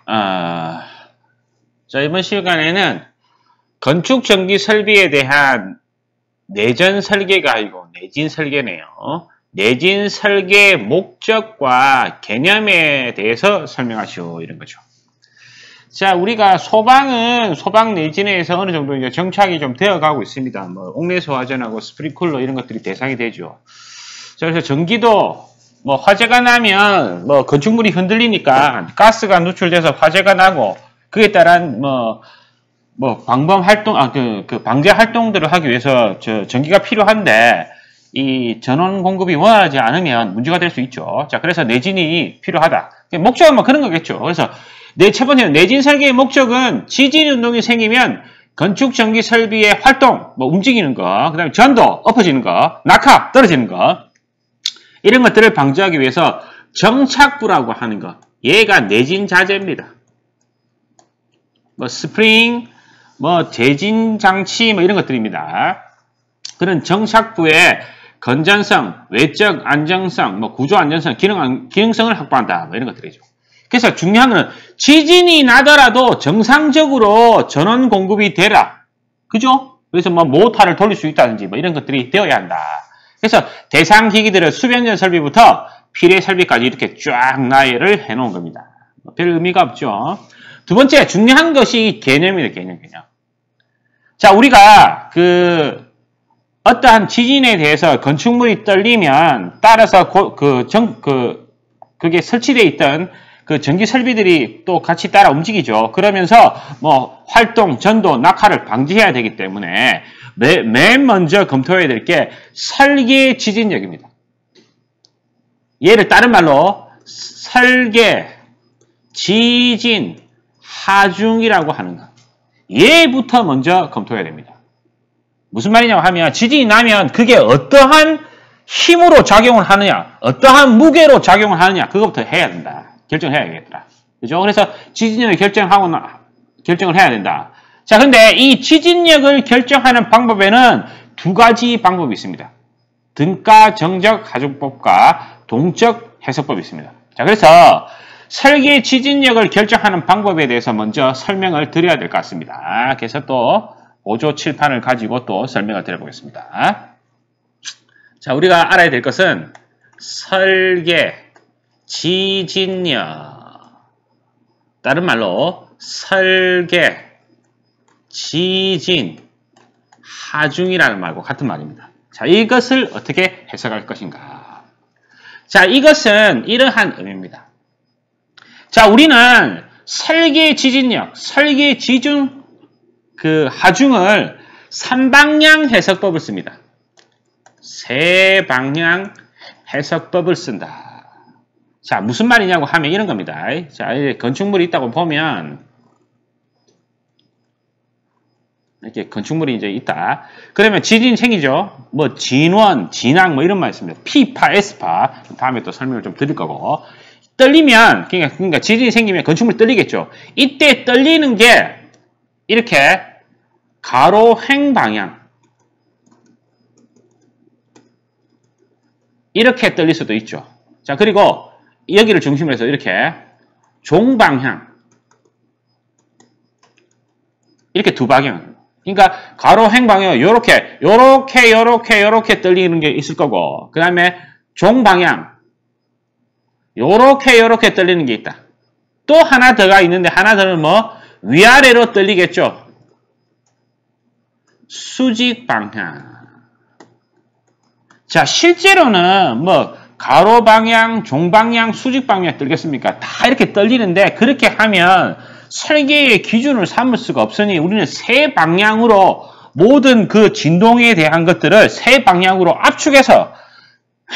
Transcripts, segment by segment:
자, 이번 시간에는 건축 전기 설비에 대한 내전 설계가 아니고 내진 설계네요. 내진 설계 목적과 개념에 대해서 설명하시오. 이런 거죠. 자, 우리가 소방 내진에서 어느 정도 이제 정착이 좀 되어 가고 있습니다. 뭐, 옥내소화전하고 스프링클러 이런 것들이 대상이 되죠. 자, 그래서 전기도 뭐 화재가 나면 뭐 건축물이 흔들리니까 가스가 누출돼서 화재가 나고 그에 따른 방범 활동, 방제 활동들을 하기 위해서 전기가 필요한데 이 전원 공급이 원활하지 않으면 문제가 될 수 있죠. 자, 그래서 내진이 필요하다. 목적은 뭐 그런 거겠죠. 그래서 첫 번째는 내진 설계의 목적은 지진 운동이 생기면 건축 전기 설비의 활동, 뭐 움직이는 거, 그 다음에 전도, 엎어지는 거, 낙하, 떨어지는 거, 이런 것들을 방지하기 위해서 정착부라고 하는 거, 얘가 내진 자재입니다. 뭐 스프링, 뭐 제진 장치, 뭐 이런 것들입니다. 그런 정착부의 건전성, 외적 안정성, 뭐 구조 안전성, 기능성을 확보한다. 뭐 이런 것들이죠. 그래서 중요한 거는 지진이 나더라도 정상적으로 전원 공급이 되라. 그죠? 그래서 뭐 모터를 돌릴 수 있다든지 뭐 이런 것들이 되어야 한다. 그래서 대상 기기들은 수변전 설비부터 필의 설비까지 이렇게 쫙 나열을 해놓은 겁니다. 별 의미가 없죠. 두 번째 중요한 것이 개념이에요. 개념. 자, 우리가 어떠한 지진에 대해서 건축물이 떨리면 따라서 그게 설치되어 있던 그 전기 설비들이 또 같이 따라 움직이죠. 그러면서 뭐 활동, 전도, 낙하를 방지해야 되기 때문에 맨 먼저 검토해야 될 게 설계 지진력입니다. 얘를 다른 말로 설계, 지진, 하중이라고 하는 거. 얘부터 먼저 검토해야 됩니다. 무슨 말이냐고 하면 지진이 나면 그게 어떠한 힘으로 작용을 하느냐, 어떠한 무게로 작용을 하느냐, 그것부터 해야 된다. 결정해야겠다. 그죠? 그래서 지진력을 결정을 해야 된다. 자, 근데 이 지진력을 결정하는 방법에는 두 가지 방법이 있습니다. 등가 정적 하중법과 동적 해석법이 있습니다. 자, 그래서 설계 지진력을 결정하는 방법에 대해서 먼저 설명을 드려야 될 것 같습니다. 그래서 또 5조 7판을 가지고 또 설명을 드려보겠습니다. 자, 우리가 알아야 될 것은 설계 지진력, 다른 말로 설계 지진 하중이라는 말과 같은 말입니다. 자, 이것을 어떻게 해석할 것인가? 자, 이것은 이러한 의미입니다. 자, 우리는 설계 지진력, 설계 지중 하중을 3방향 해석법을 씁니다. 3방향 해석법을 쓴다. 자, 무슨 말이냐고 하면 이런 겁니다. 자, 건축물이 있다고 보면 이렇게 건축물이 이제 있다. 그러면 지진이 생기죠. 뭐 진원, 진앙 뭐 이런 말 있습니다. P파, S파. 다음에 또 설명을 좀 드릴 거고. 떨리면 그러니까 지진이 생기면 건축물이 떨리겠죠. 이때 떨리는 게 이렇게 가로행 방향. 이렇게 떨릴 수도 있죠. 자, 그리고 여기를 중심으로 해서 이렇게 종방향. 이렇게 두 방향. 그러니까 가로행 방향 요렇게 떨리는 게 있을 거고, 그 다음에 종방향 요렇게 떨리는 게 있다. 또 하나 더가 있는데 하나 더는 뭐 위아래로 떨리겠죠. 수직 방향. 자, 실제로는 뭐 가로 방향, 종 방향, 수직 방향 떨겠습니까? 다 이렇게 떨리는데 그렇게 하면 설계의 기준을 삼을 수가 없으니 우리는 세 방향으로 모든 그 진동에 대한 것들을 세 방향으로 압축해서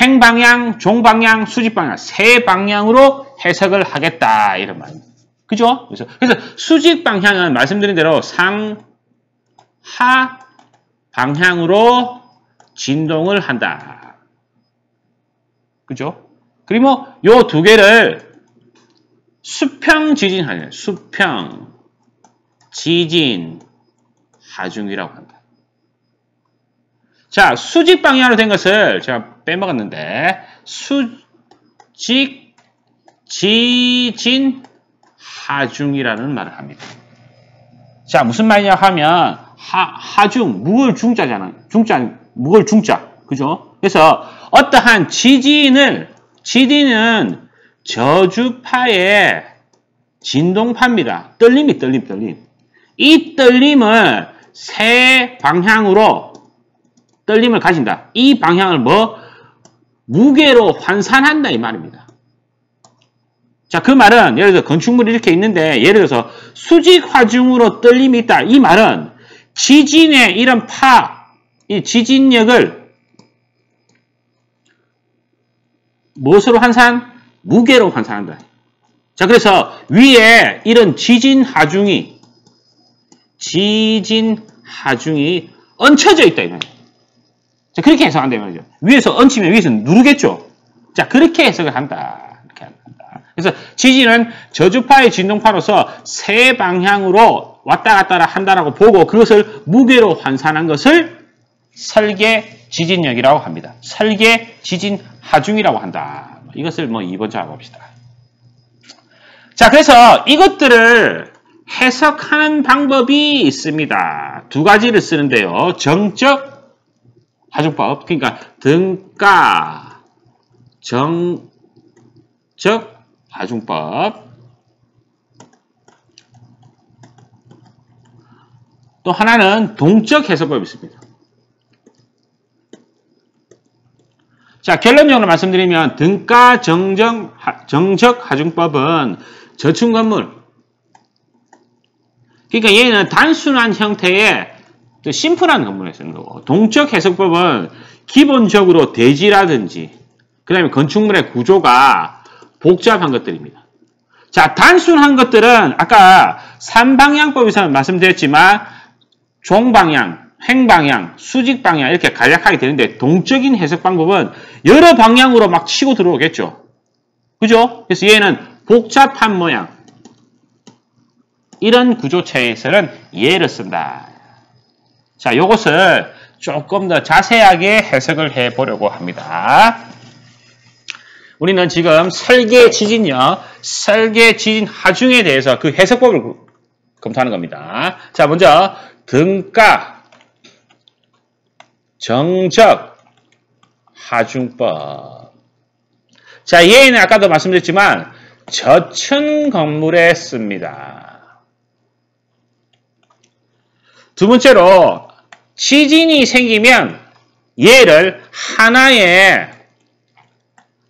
횡방향, 종방향, 수직방향 세 방향으로 해석을 하겠다 이런 말입니다. 그죠? 그래서 수직방향은 말씀드린 대로 상하 방향으로 진동을 한다. 그죠? 그리고 요 두 개를 수평 지진 하죠. 수평 지진 하중이라고 한다. 자, 수직 방향으로 된 것을 제가 빼먹었는데 수직 지진 하중이라는 말을 합니다. 자, 무슨 말이냐 하면 하중, 묵을 중자잖아요. 묵을 중자. 그죠? 그래서 어떠한 지진은 저주파의 진동파입니다. 떨림. 이 떨림을 세 방향으로 떨림을 가진다. 이 방향을 무게로 환산한다 이 말입니다. 자, 그 말은 예를 들어 건축물이 이렇게 있는데 예를 들어서 수직 하중으로 떨림이 있다. 이 말은 지진의 이런 이 지진력을 무엇으로 환산? 무게로 환산한다. 자, 그래서 위에 이런 지진 하중이 얹혀져 있다. 이 말이에요. 자, 그렇게 해석한다. 이 말이죠. 위에서 얹히면 위에서 누르겠죠. 자, 그렇게 해석을 한다. 이렇게 한다. 그래서 지진은 저주파의 진동파로서 세 방향으로 왔다 갔다 한다라고 보고 그것을 무게로 환산한 것을 설계 지진력이라고 합니다. 설계 지진 하중이라고 한다. 이것을 2번 잡아봅시다. 자, 그래서 이것들을 해석하는 방법이 있습니다. 두 가지를 쓰는데요. 정적 하중법, 그러니까 등가 정적 하중법. 또 하나는 동적 해석법이 있습니다. 자, 결론적으로 말씀드리면 등가 정적 하중법은 저층 건물, 그러니까 얘는 단순한 형태의 심플한 건물에 쓰는 거고, 동적 해석법은 기본적으로 대지라든지 그 다음에 건축물의 구조가 복잡한 것들입니다. 자, 단순한 것들은 아까 3방향법에서 말씀드렸지만 종방향, 횡방향, 수직방향 이렇게 간략하게 되는데 동적인 해석 방법은 여러 방향으로 막 치고 들어오겠죠. 그죠? 그래서 얘는 복잡한 모양, 이런 구조체에서는 얘를 쓴다. 자, 요것을 조금 더 자세하게 해석을 해보려고 합니다. 우리는 지금 설계 지진력, 설계 지진 하중에 대해서 그 해석법을 검토하는 겁니다. 자, 먼저 등가 정적 하중법. 자, 얘는 아까도 말씀드렸지만 저층 건물에 씁니다. 두 번째로 지진이 생기면 얘를 하나의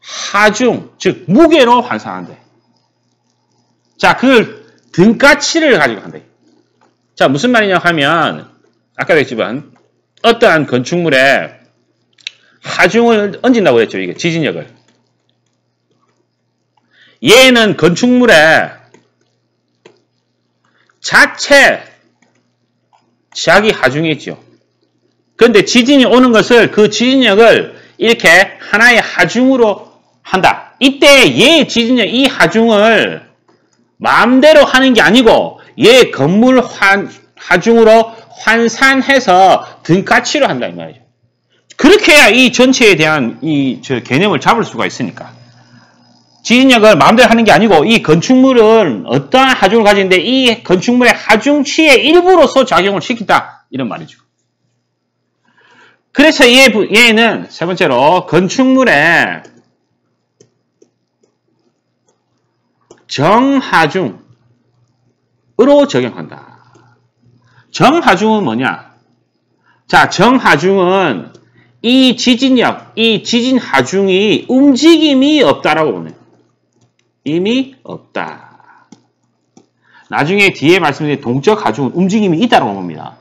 하중, 즉 무게로 환산한대. 자, 그걸 등가치를 가지고 한대. 자, 무슨 말이냐 하면 아까도 했지만 어떠한 건축물에 하중을 얹는다고 그랬죠. 이게 지진력을. 얘는 건축물에 자기 하중이 있죠. 그런데 지진이 오는 것을 그 지진력을 이렇게 하나의 하중으로 한다. 이때 얘 지진력, 이 하중을 마음대로 하는 게 아니고 얘 건물 하중으로 환산해서 등가치로 한다 이 말이죠. 그렇게 해야 이 전체에 대한 개념을 잡을 수가 있으니까. 지진력을 마음대로 하는 게 아니고 이 건축물은 어떠한 하중을 가지는데 이 건축물의 하중치의 일부로서 작용을 시킨다. 이런 말이죠. 그래서 얘는 세 번째로 건축물의 정하중으로 적용한다. 정하중은 뭐냐? 자, 정하중은 이 지진력, 이 지진 하중이 움직임이 없다라고 보면 이미 없다. 나중에 뒤에 말씀드린 동적 하중은 움직임이 있다라고 봅니다.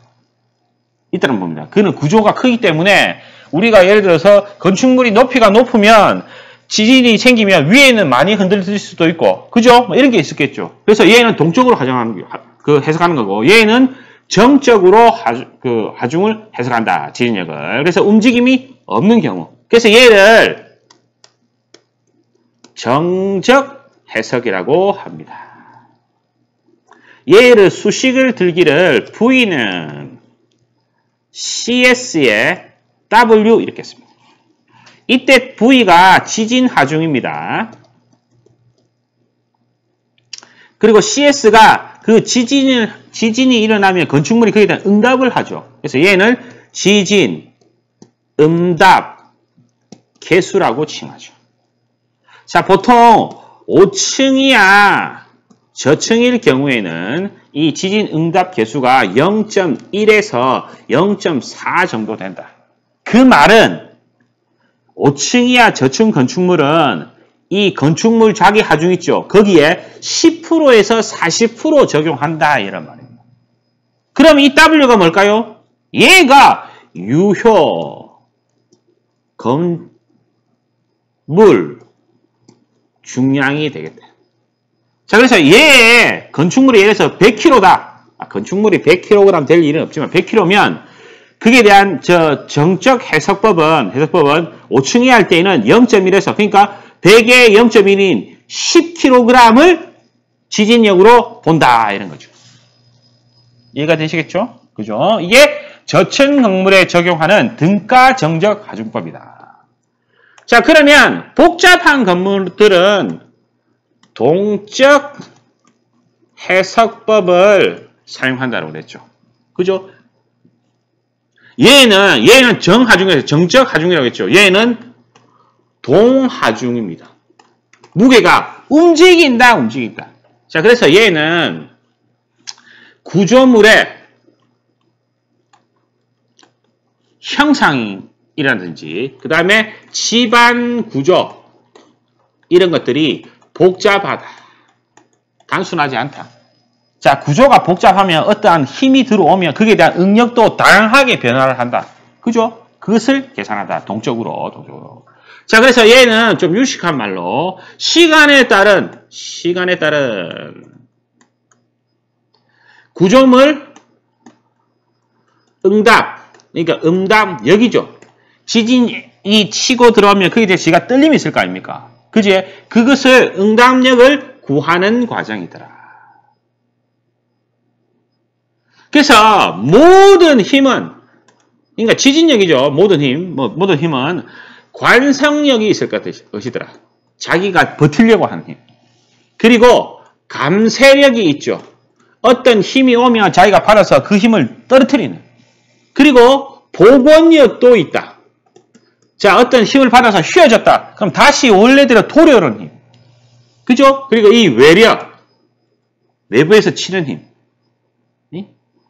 있다는 겁니다. 그는 구조가 크기 때문에 우리가 예를 들어서 건축물이 높이가 높으면 지진이 생기면 위에는 많이 흔들릴 수도 있고, 그죠? 이런 게 있었겠죠. 그래서 얘는 동적으로 해석하는 거고, 얘는 정적으로 하중을 해석한다. 지진력을. 그래서 움직임이 없는 경우. 그래서 얘를 정적 해석이라고 합니다. 얘를 수식을 들기를 V는 CS에 W 이렇게 씁니다. 이때 V가 지진 하중입니다. 그리고 CS가 그 지진이 일어나면 건축물이 거기에 대한 응답을 하죠. 그래서 얘는 지진, 응답, 개수라고 칭하죠. 자, 보통 5층이야 저층일 경우에는 이 지진 응답 개수가 0.1에서 0.4 정도 된다. 그 말은 5층 이하 저층 건축물은 이 건축물 자기 하중 있죠. 거기에 10%에서 40% 적용한다 이런 말입니다. 그럼 이 W가 뭘까요? 얘가 유효 건물 중량이 되겠다. 자, 그래서 얘 건축물이 예를 들어서 100kg다. 건축물이 100kg 될 일은 없지만 100kg면 그에 대한 정적 해석법은 5층 이하 할 때에는 0.1에서 그러니까 100의 0.1인 10kg을 지진력으로 본다 이런 거죠. 이해가 되시겠죠? 그죠? 이게 저층 건물에 적용하는 등가 정적 하중법이다. 자, 그러면 복잡한 건물들은 동적 해석법을 사용한다고 그랬죠. 그죠? 얘는 정하중에서 정적 하중이라고 했죠. 얘는 동하중입니다. 무게가 움직인다. 자, 그래서 얘는 구조물의 형상이라든지 그 다음에 집안 구조 이런 것들이 복잡하다. 단순하지 않다. 자, 구조가 복잡하면 어떠한 힘이 들어오면 그에 대한 응력도 다양하게 변화를 한다. 그죠? 그것을 계산하다. 동적으로. 자, 그래서 얘는 좀 유식한 말로 시간에 따른 구조물 응답, 그러니까 응답력이죠. 지진이 치고 들어오면 거기에 대해서 지가 떨림이 있을 거 아닙니까? 그지? 그것을 응답력을 구하는 과정이더라. 그래서 모든 힘은, 그러니까 지진력이죠. 모든 힘은 관성력이 있을 것이더라. 자기가 버티려고 하는 힘. 그리고 감쇄력이 있죠. 어떤 힘이 오면 자기가 받아서 그 힘을 떨어뜨리는. 그리고 복원력도 있다. 자, 어떤 힘을 받아서 휘어졌다. 그럼 다시 원래대로 돌아오는 힘. 그죠? 그리고 이 외력. 내부에서 치는 힘.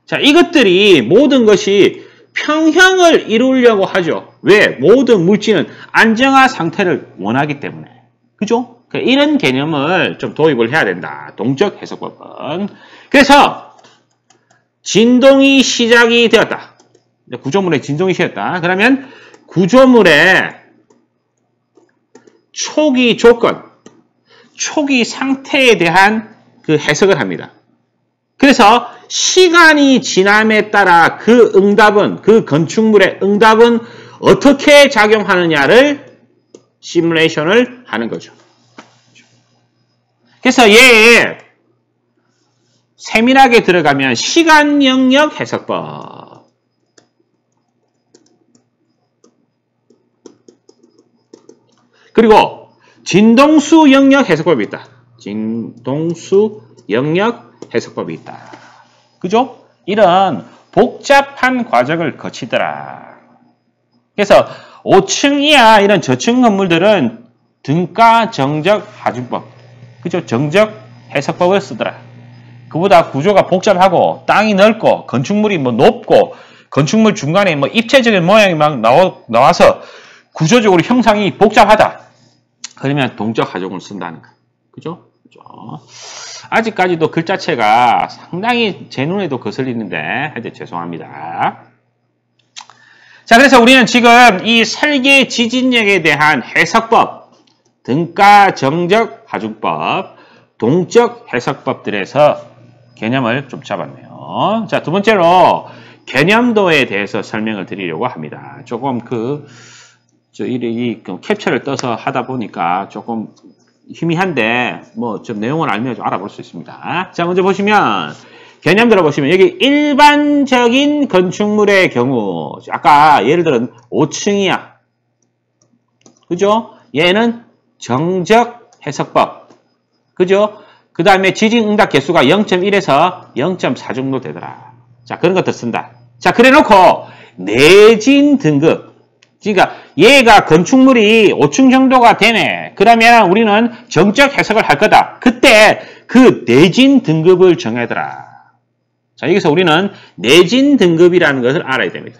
자, 이것들이 모든 것이 평형을 이루려고 하죠. 왜? 모든 물질은 안정화 상태를 원하기 때문에. 그죠? 이런 개념을 좀 도입을 해야 된다. 동적 해석법은. 그래서 진동이 시작이 되었다. 구조물의 진동이 시작했다. 그러면 구조물의 초기 조건, 초기 상태에 대한 그 해석을 합니다. 그래서 시간이 지남에 따라 그 응답은, 그 건축물의 응답은 어떻게 작용하느냐를 시뮬레이션을 하는 거죠. 그래서 얘에 세밀하게 들어가면 시간 영역 해석법. 그리고 진동수 영역 해석법이 있다. 진동수 영역 해석법이 있다. 그죠? 이런 복잡한 과정을 거치더라. 그래서 5층 이하 이런 저층 건물들은 등가 정적 하중법. 그죠? 정적 해석법을 쓰더라. 그보다 구조가 복잡하고 땅이 넓고 건축물이 높고 건축물 중간에 입체적인 모양이 막 나와서 구조적으로 형상이 복잡하다. 그러면 동적 하중을 쓴다는 거. 그죠? 아직까지도 글자체가 상당히 제 눈에도 거슬리는데 하여튼 죄송합니다. 자, 그래서 우리는 지금 이 설계 지진력에 대한 해석법, 등가 정적 하중법, 동적 해석법들에서 개념을 좀 잡았네요. 자, 두 번째로 개념도에 대해서 설명을 드리려고 합니다. 조금 이 캡처를 떠서 하다 보니까 조금 희미한데 좀 내용을 알면 좀 알아볼 수 있습니다. 자, 먼저 보시면 개념 들어보시면 여기 일반적인 건축물의 경우 아까 예를 들어 5층이야. 그죠? 얘는 정적 해석법. 그죠? 그 다음에 지진응답 개수가 0.1에서 0.4 정도 되더라. 자, 그런 것들 쓴다. 자, 그래 놓고 내진 등급. 그러니까 얘가 건축물이 5층 정도가 되네. 그러면 우리는 정적 해석을 할 거다. 그때 그 내진 등급을 정해더라. 자, 여기서 우리는 내진 등급이라는 것을 알아야 됩니다.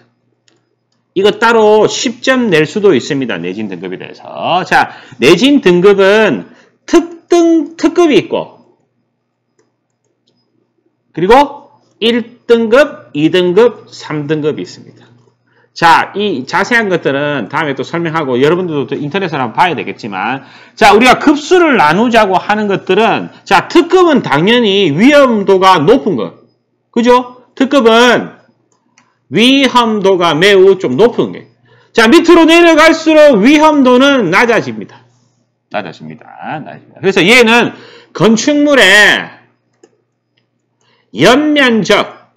이거 따로 10점 낼 수도 있습니다. 내진 등급에 대해서. 자, 내진 등급은 특급이 있고, 그리고 1등급, 2등급, 3등급이 있습니다. 자, 이 자세한 것들은 다음에 또 설명하고 여러분들도 또 인터넷으로 한번 봐야 되겠지만, 자, 우리가 급수를 나누자고 하는 것들은, 자, 특급은 당연히 위험도가 높은 것. 그죠? 특급은 위험도가 매우 좀 높은 게. 자, 밑으로 내려갈수록 위험도는 낮아집니다. 낮아집니다. 그래서 얘는 건축물의 연면적,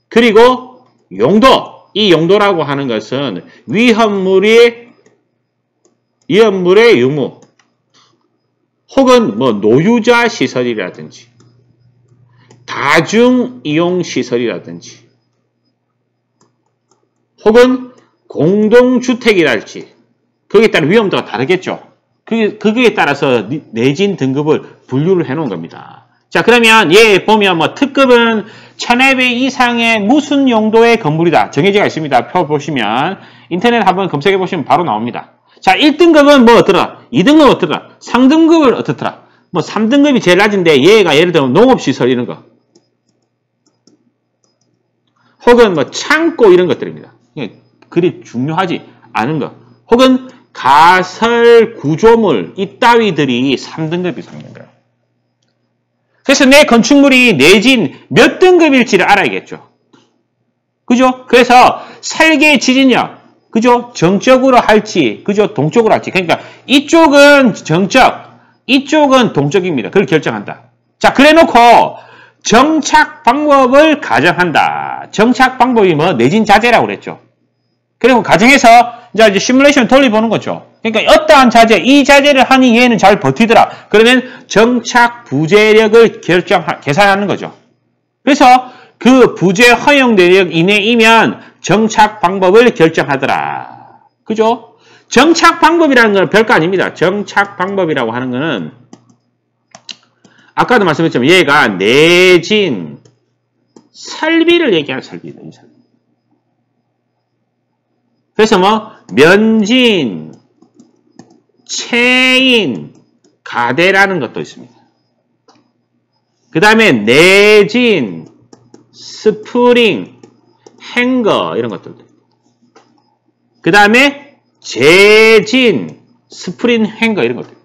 그리고 용도, 이 용도라고 하는 것은 위험물의 유무, 혹은 뭐 노유자 시설이라든지, 다중이용시설이라든지, 혹은 공동주택이랄지, 거기에 따른 위험도가 다르겠죠. 거기에 따라서 내진 등급을 분류를 해 놓은 겁니다. 자, 그러면 얘 보면 뭐 특급은 1000회배 이상의 무슨 용도의 건물이다. 정해지가 있습니다. 표 보시면 인터넷 한번 검색해 보시면 바로 나옵니다. 자, 1등급은 뭐 어떠라, 2등급은 어떠라, 3등급은 어떻더라, 뭐 3등급이 제일 낮은데 얘가 예를 들면 농업시설 이런 거, 혹은 뭐 창고 이런 것들입니다. 그리 중요하지 않은 거, 혹은 가설 구조물 이따위들이 3등급이 있는 거예요. 그래서 내 건축물이 내진 몇 등급일지를 알아야겠죠. 그죠? 그래서 설계 지진력, 그죠? 정적으로 할지, 그죠? 동적으로 할지. 그러니까 이쪽은 정적, 이쪽은 동적입니다. 그걸 결정한다. 자, 그래 놓고 정착 방법을 가정한다. 정착 방법이 뭐 내진 자재라고 그랬죠. 그리고 가정해서 이제 시뮬레이션 돌려보는 거죠. 그러니까 어떠한 자재, 이 자재를 하니 얘는 잘 버티더라. 그러면 정착 부재력을 계산하는 거죠. 그래서 그 부재 허용 내력 이내이면 정착 방법을 결정하더라. 그죠? 정착 방법이라는 건 별거 아닙니다. 정착 방법이라고 하는 거는 아까도 말씀드렸지만 얘가 내진 설비를 얘기하는 설비다. 그래서 뭐 면진, 체인, 가대라는 것도 있습니다. 그 다음에 내진, 스프링, 행거 이런 것들도. 그 다음에 재진, 스프링, 행거 이런 것들.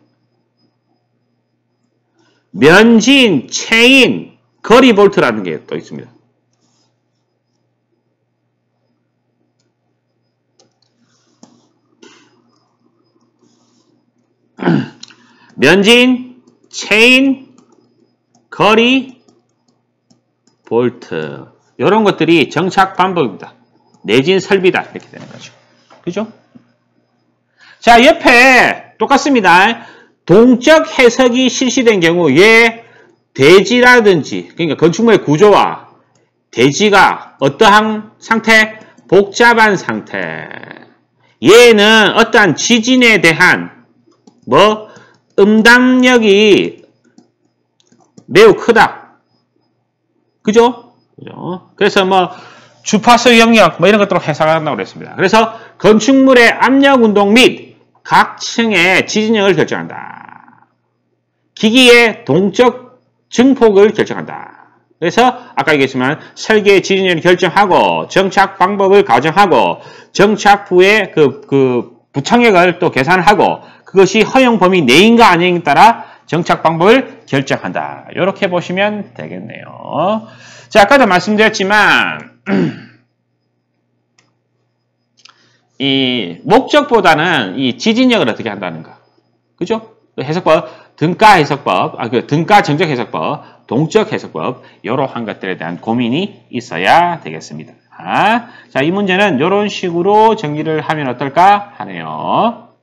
면진, 체인, 거리 볼트라는 게 또 있습니다. 면진, 체인, 거리, 볼트 이런 것들이 정착 방법입니다. 내진 설비다 이렇게 되는 거죠. 그죠? 자, 옆에 똑같습니다. 동적 해석이 실시된 경우 얘 대지라든지, 그러니까 건축물의 구조와 대지가 어떠한 상태? 복잡한 상태. 얘는 어떠한 지진에 대한 뭐 음담력이 매우 크다. 그죠? 그래서 뭐 주파수 영역 뭐 이런 것들로 해석한다고 그랬습니다. 그래서 건축물의 압력 운동 및 각 층의 지진력을 결정한다. 기기의 동적 증폭을 결정한다. 그래서 아까 얘기했지만 설계 지진력을 결정하고 정착 방법을 가정하고 정착 후에 그 부착력을 또 계산하고 그것이 허용 범위 내인가 아닌가에 따라 정착 방법을 결정한다. 이렇게 보시면 되겠네요. 자, 아까도 말씀드렸지만 이 목적보다는 이 지진력을 어떻게 한다는가. 그죠? 해석법, 등가 해석법, 등가 정적 해석법, 동적 해석법, 이러한 것들에 대한 고민이 있어야 되겠습니다. 자, 이 문제는 이런 식으로 정리를 하면 어떨까 하네요.